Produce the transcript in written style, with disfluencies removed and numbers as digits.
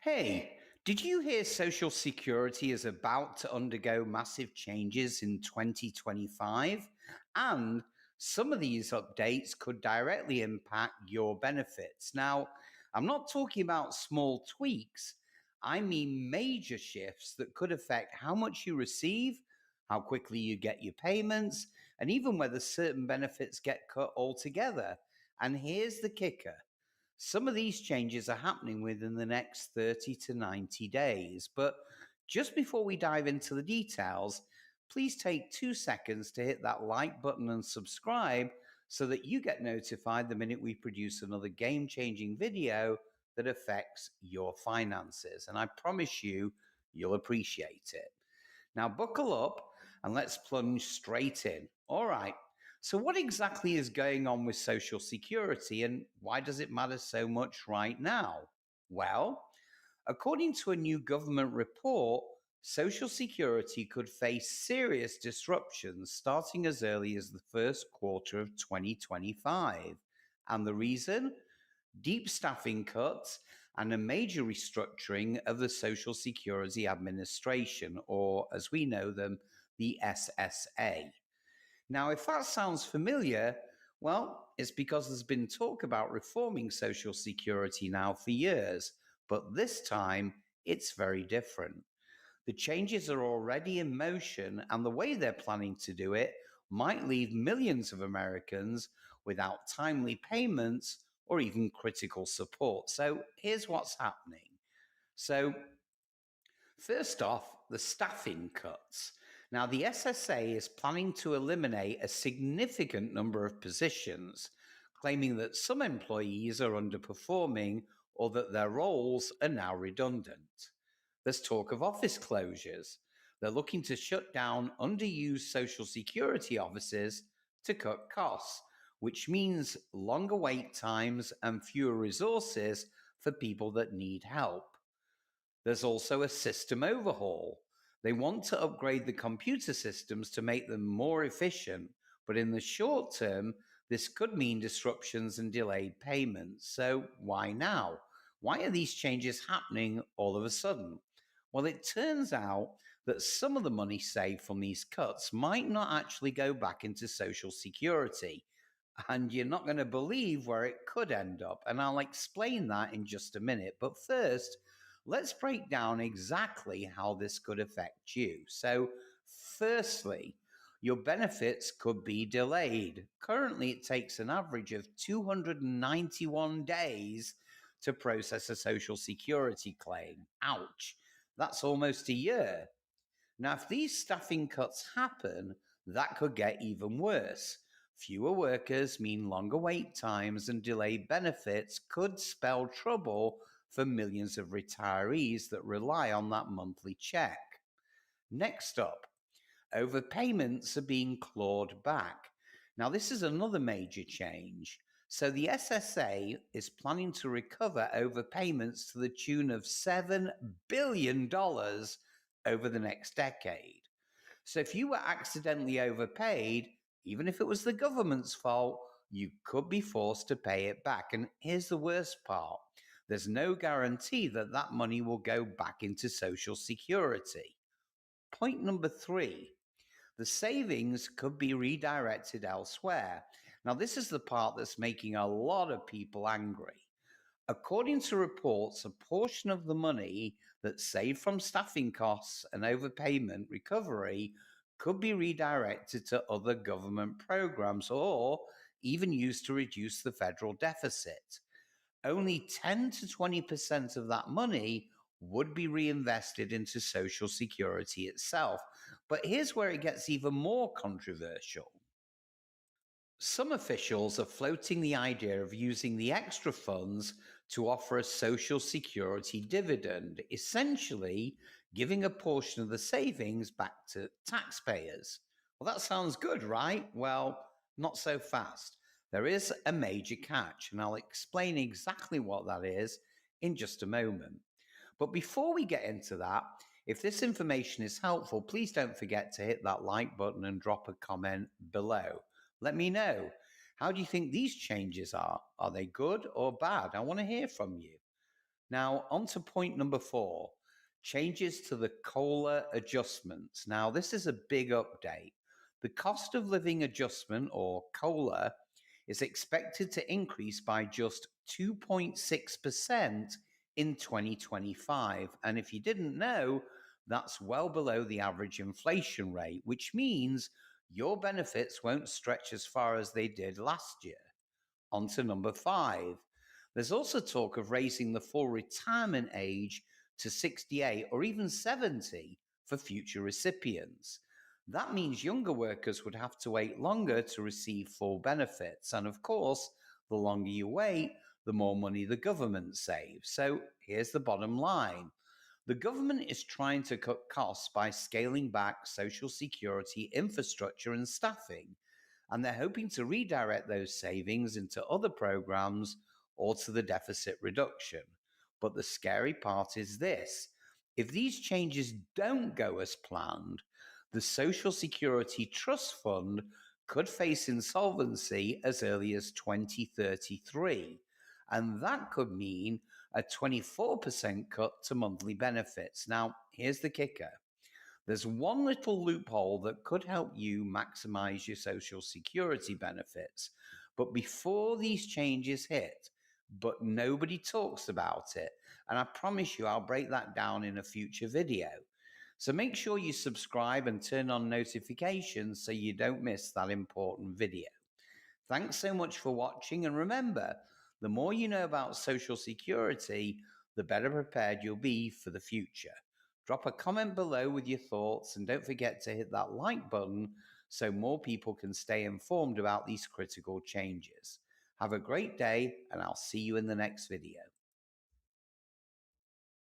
Hey, did you hear Social Security is about to undergo massive changes in 2025? And some of these updates could directly impact your benefits. Now, I'm not talking about small tweaks, I mean major shifts that could affect how much you receive, how quickly you get your payments, and even whether certain benefits get cut altogether. And here's the kicker. Some of these changes are happening within the next 30 to 90 days. But just before we dive into the details, please take 2 seconds to hit that like button and subscribe so that you get notified the minute we produce another game changing video that affects your finances. And I promise you, you'll appreciate it. Now, buckle up and let's plunge straight in. All right. So, what exactly is going on with Social Security and why does it matter so much right now? Well, according to a new government report, Social Security could face serious disruptions starting as early as the first quarter of 2025. And the reason? Deep staffing cuts, and a major restructuring of the Social Security Administration, or as we know them, the SSA. Now, if that sounds familiar, well, it's because there's been talk about reforming Social Security now for years, but this time it's very different. The changes are already in motion, and the way they're planning to do it might leave millions of Americans without timely payments or even critical support. So here's what's happening. So, first off, the staffing cuts. Now, the SSA is planning to eliminate a significant number of positions, claiming that some employees are underperforming or that their roles are now redundant. There's talk of office closures. They're looking to shut down underused Social Security offices to cut costs, which means longer wait times and fewer resources for people that need help. There's also a system overhaul. They want to upgrade the computer systems to make them more efficient, but in the short term, this could mean disruptions and delayed payments. So, why now? Why are these changes happening all of a sudden? Well, it turns out that some of the money saved from these cuts might not actually go back into Social Security. And you're not going to believe where it could end up. And I'll explain that in just a minute. But first, let's break down exactly how this could affect you. So, firstly, your benefits could be delayed. Currently, it takes an average of 291 days to process a Social Security claim. Ouch. That's almost a year. Now, if these staffing cuts happen, that could get even worse. Fewer workers mean longer wait times, and delayed benefits could spell trouble for millions of retirees that rely on that monthly check. Next up, overpayments are being clawed back. Now, this is another major change. So, the SSA is planning to recover overpayments to the tune of $7 billion over the next decade. So, if you were accidentally overpaid, even if it was the government's fault, you could be forced to pay it back. And here's the worst part, there's no guarantee that that money will go back into Social Security. Point number three, the savings could be redirected elsewhere. Now, this is the part that's making a lot of people angry. According to reports, a portion of the money that's saved from staffing costs and overpayment recovery could be redirected to other government programs or even used to reduce the federal deficit. Only 10 to 20% of that money would be reinvested into Social Security itself. But here's where it gets even more controversial. Some officials are floating the idea of using the extra funds to offer a Social Security dividend, essentially giving a portion of the savings back to taxpayers. Well, that sounds good, right? Well, not so fast. There is a major catch, and I'll explain exactly what that is in just a moment. But before we get into that, if this information is helpful, please don't forget to hit that like button and drop a comment below. Let me know. How do you think these changes are? Are they good or bad? I want to hear from you. Now, on to point number 4, changes to the COLA adjustments. Now, this is a big update. The cost of living adjustment, or COLA, is expected to increase by just 2.6% in 2025. And if you didn't know, that's well below the average inflation rate, which means your benefits won't stretch as far as they did last year. On to number 5. There's also talk of raising the full retirement age to 68 or even 70 for future recipients. That means younger workers would have to wait longer to receive full benefits. And of course, the longer you wait, the more money the government saves. So here's the bottom line. The government is trying to cut costs by scaling back Social Security infrastructure and staffing, and they're hoping to redirect those savings into other programs or to the deficit reduction. But the scary part is this: if these changes don't go as planned, the Social Security Trust Fund could face insolvency as early as 2033. And that could mean a 24% cut to monthly benefits. Now, here's the kicker: there's one little loophole that could help you maximize your Social Security benefits. But before these changes hit, but nobody talks about it. And I promise you, I'll break that down in a future video. So make sure you subscribe and turn on notifications so you don't miss that important video. Thanks so much for watching, and remember, the more you know about Social Security, the better prepared you'll be for the future. Drop a comment below with your thoughts, and don't forget to hit that like button so more people can stay informed about these critical changes. Have a great day, and I'll see you in the next video.